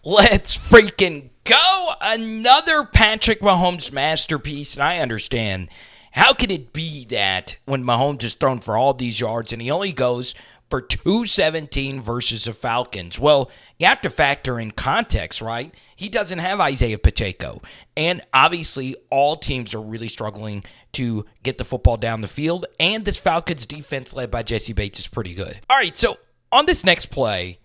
Let's freaking go! Another Patrick Mahomes masterpiece, and I understand. How can it be that when Mahomes is thrown for all these yards and he only goes for 217 versus the Falcons? Well, you have to factor in context, right? He doesn't have Isaiah Pacheco. And obviously, all teams are really struggling to get the football down the field. And this Falcons defense led by Jesse Bates is pretty good. All right, so on this next play,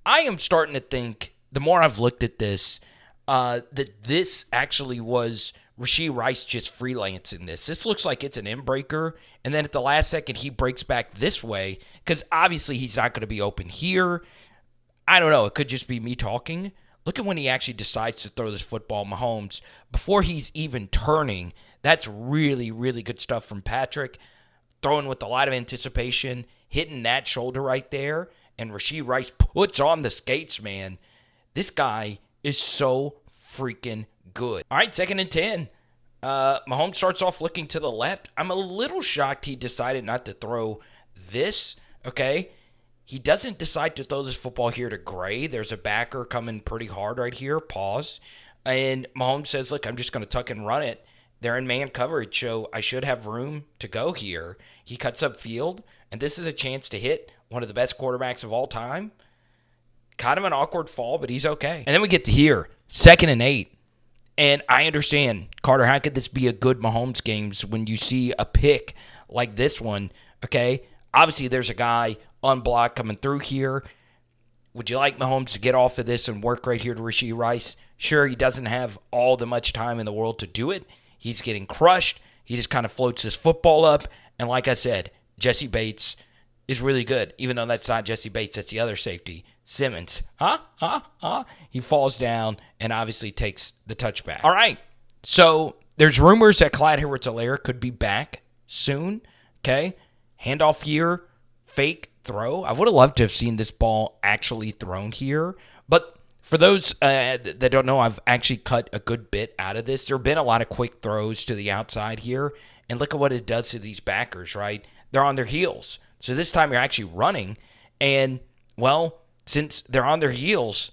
I am starting to think, the more I've looked at this, that this actually was Rashee Rice just freelancing this. This looks like it's an in-breaker, and then at the last second, he breaks back this way, because obviously he's not going to be open here. I don't know. It could just be me talking. Look at when he actually decides to throw this football, Mahomes. Before he's even turning, that's really, really good stuff from Patrick. Throwing with a lot of anticipation, hitting that shoulder right there, and Rashee Rice puts on the skates, man. This guy is so freaking good. All right, 2nd and 10. Mahomes starts off looking to the left. I'm a little shocked he decided not to throw this, okay? He doesn't decide to throw this football here to Gray. There's a backer coming pretty hard right here. Pause. And Mahomes says, look, I'm just going to tuck and run it. They're in man coverage, so I should have room to go here. He cuts up field, and this is a chance to hit one of the best quarterbacks of all time. Kind of an awkward fall, but he's okay. And then we get to here, 2nd and 8. And I understand, Carter, how could this be a good Mahomes game when you see a pick like this one, okay? Obviously, there's a guy unblocked coming through here. Would you like Mahomes to get off of this and work right here to Rashee Rice? Sure, he doesn't have all the much time in the world to do it. He's getting crushed. He just kind of floats his football up. And like I said, Jesse Bates is really good, even though that's not Jesse Bates. That's the other safety, Simmons. He falls down and obviously takes the touchback. All right, so there's rumors that Clyde Edwards-Helaire could be back soon, okay? Handoff here, fake throw. I would have loved to have seen this ball actually thrown here, but for those that don't know, I've actually cut a good bit out of this. There have been a lot of quick throws to the outside here, and look at what it does to these backers, right? They're on their heels. So this time you're actually running, and, well, since they're on their heels,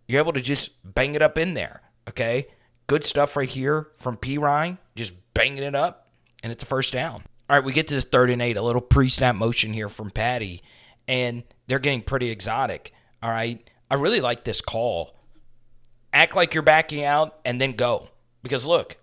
you're able to just bang it up in there, okay? Good stuff right here from P. Ryan, just banging it up, and it's a first down. All right, we get to this 3rd and 8, a little pre-snap motion here from Patty, and they're getting pretty exotic, all right? I really like this call. Act like you're backing out and then go. Because, look,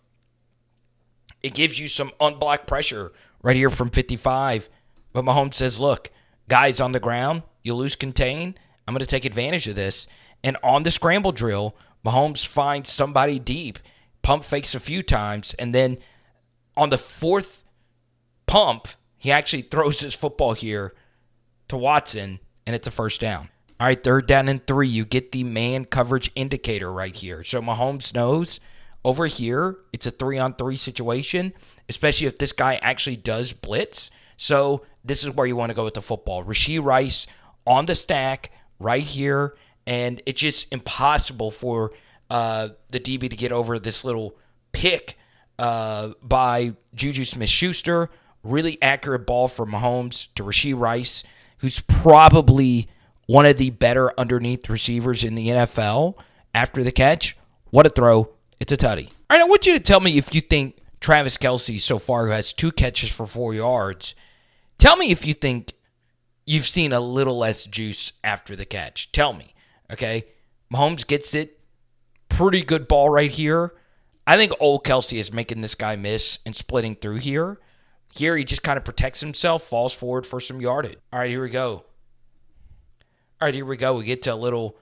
it gives you some unblocked pressure right here from 55. But Mahomes says, look, guys on the ground, you lose contain. I'm going to take advantage of this. And on the scramble drill, Mahomes finds somebody deep, pump fakes a few times, and then on the 4th pump, he actually throws his football here to Watson, and it's a first down. All right, 3rd down and 3. You get the man coverage indicator right here. So Mahomes knows over here it's a 3-on-3 situation, especially if this guy actually does blitz. So this is where you want to go with the football. Rashee Rice on the stack right here, and it's just impossible for the DB to get over this little pick by Juju Smith-Schuster. Really accurate ball from Mahomes to Rashee Rice, who's probably one of the better underneath receivers in the NFL after the catch. What a throw. It's a tutty. All right, I want you to tell me if you think Travis Kelce so far, who has 2 catches for 4 yards, tell me if you think you've seen a little less juice after the catch. Tell me, okay? Mahomes gets it. Pretty good ball right here. I think old Kelce is making this guy miss and splitting through here. Here he just kind of protects himself, falls forward for some yardage. All right, here we go. We get to a little,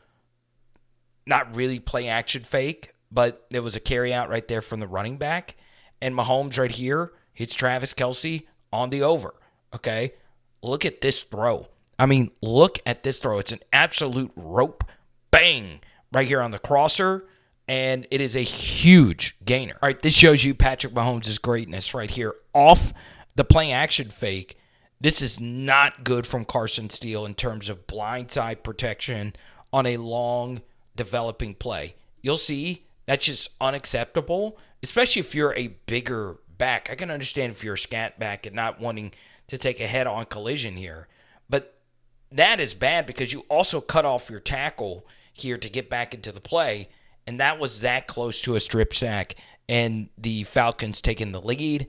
not really play action fake, but there was a carry out right there from the running back. And Mahomes right here hits Travis Kelce on the over, okay? Look at this throw. Look at this throw. It's an absolute rope bang right here on the crosser, and it is a huge gainer. All right, this shows you Patrick Mahomes' greatness right here. Off the play action fake, this is not good from Carson Steele in terms of blindside protection on a long developing play. You'll see that's just unacceptable, especially if you're a bigger back. I can understand if you're a scat back and not wanting to take a head-on collision here. But that is bad because you also cut off your tackle here to get back into the play, and that was that close to a strip sack, and the Falcons taking the lead,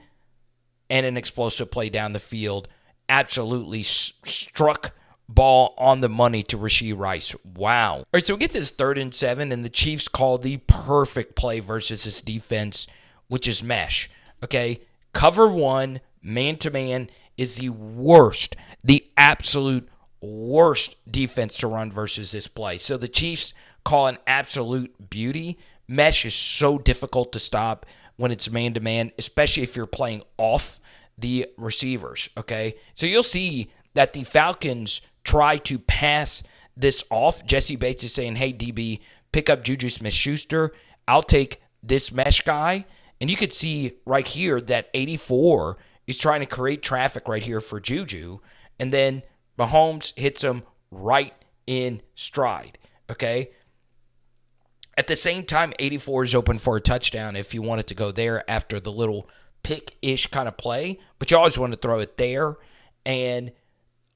and an explosive play down the field. Absolutely struck ball on the money to Rashee Rice. Wow. All right, so we get to this 3rd and 7, and the Chiefs call the perfect play versus this defense, which is mesh. Okay, cover 1, man-to-man is the worst, the absolute worst defense to run versus this play. So the Chiefs call an absolute beauty. Mesh is so difficult to stop when it's man-to-man, especially if you're playing off the receivers, okay? So you'll see that the Falcons try to pass this off. Jesse Bates is saying, hey, DB, pick up Juju Smith-Schuster. I'll take this mesh guy. And you could see right here that 84 is trying to create traffic right here for Juju. And then Mahomes hits him right in stride, okay? At the same time, 84 is open for a touchdown if you wanted to go there after the little pick-ish kind of play. But you always want to throw it there. And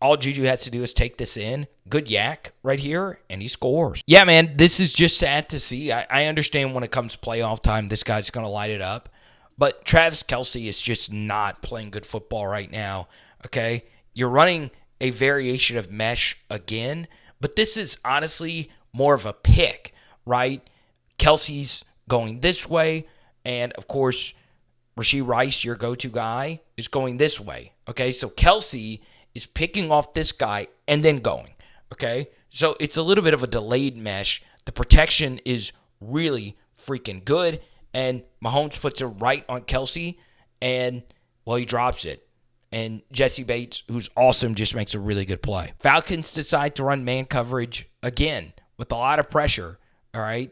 all Juju has to do is take this in. Good yak right here, and he scores. Yeah, man, this is just sad to see. I understand when it comes playoff time, this guy's going to light it up. But Travis Kelce is just not playing good football right now, okay? You're running a variation of mesh again, but this is honestly more of a pick, right? Kelce's going this way, and, of course, Rashee Rice, your go-to guy, is going this way, okay? So Kelce is picking off this guy and then going, okay? So it's a little bit of a delayed mesh. The protection is really freaking good, and Mahomes puts it right on Kelce, and, well, he drops it. And Jesse Bates, who's awesome, just makes a really good play. Falcons decide to run man coverage again with a lot of pressure, all right?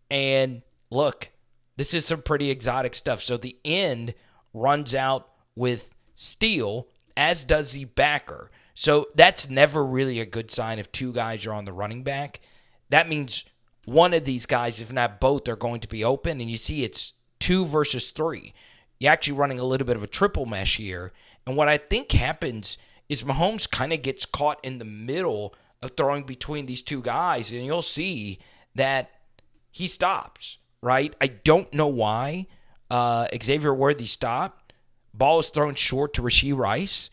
And look, this is some pretty exotic stuff. So the end runs out with Steele, as does the backer. So that's never really a good sign if two guys are on the running back. That means one of these guys, if not both, are going to be open. And you see it's 2 versus 3. You're actually running a little bit of a triple mesh here. And what I think happens is Mahomes kind of gets caught in the middle of throwing between these two guys. And you'll see that he stops, right? I don't know why Xavier Worthy stopped. Ball is thrown short to Rashee Rice,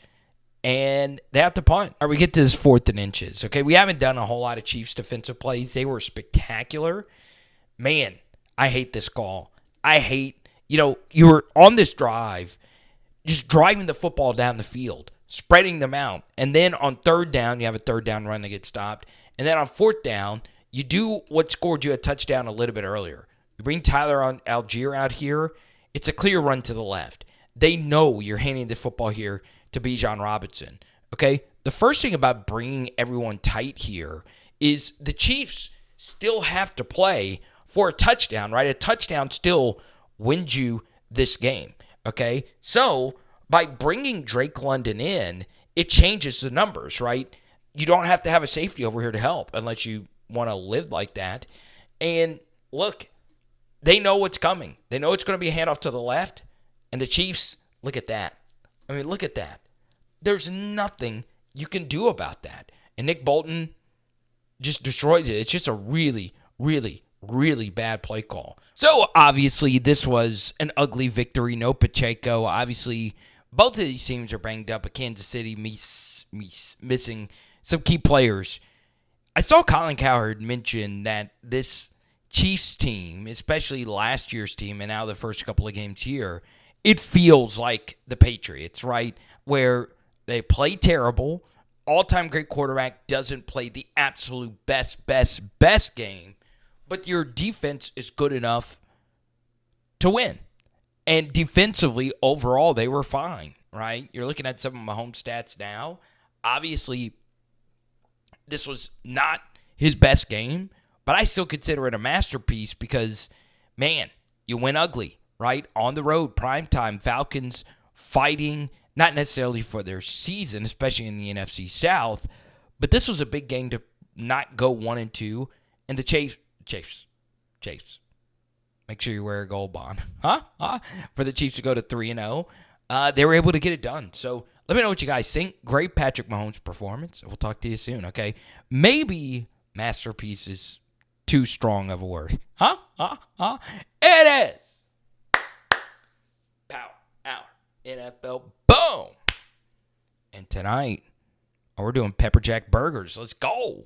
and they have to punt. All right, we get to this 4th and inches. Okay, we haven't done a whole lot of Chiefs defensive plays. They were spectacular. Man, I hate this call. I hate, you were on this drive, just driving the football down the field, spreading them out. And then on 3rd down, you have a 3rd down run that gets stopped. And then on 4th down, you do what scored you a touchdown a little bit earlier. You bring Tyler Algier out here. It's a clear run to the left. They know you're handing the football here to Bijan Robinson, okay? The first thing about bringing everyone tight here is the Chiefs still have to play for a touchdown, right? A touchdown still wins you this game, okay? So by bringing Drake London in, it changes the numbers, right? You don't have to have a safety over here to help unless you want to live like that. And look, they know what's coming. They know it's going to be a handoff to the left. And the Chiefs, look at that. I mean, look at that. There's nothing you can do about that. And Nick Bolton just destroyed it. It's just a really, really, really bad play call. So, obviously, this was an ugly victory. No Pacheco. Obviously, both of these teams are banged up. But Kansas City missing some key players. I saw Colin Cowherd mention that this Chiefs team, especially last year's team and now the first couple of games here, it feels like the Patriots, right? Where they play terrible, all-time great quarterback doesn't play the absolute best game, but your defense is good enough to win. And defensively, overall, they were fine, right? You're looking at some of Mahomes' stats now. Obviously, this was not his best game, but I still consider it a masterpiece because, man, you win ugly. Right? On the road, primetime, Falcons fighting, not necessarily for their season, especially in the NFC South, but this was a big game to not go 1-2. And the Chiefs, make sure you wear a gold bond, for the Chiefs to go to 3-0. They were able to get it done. So let me know what you guys think. Great Patrick Mahomes performance. We'll talk to you soon, okay? Maybe masterpiece is too strong of a word. Huh? It is Power Hour NFL. Boom. And tonight, we're doing pepper jack burgers. Let's go.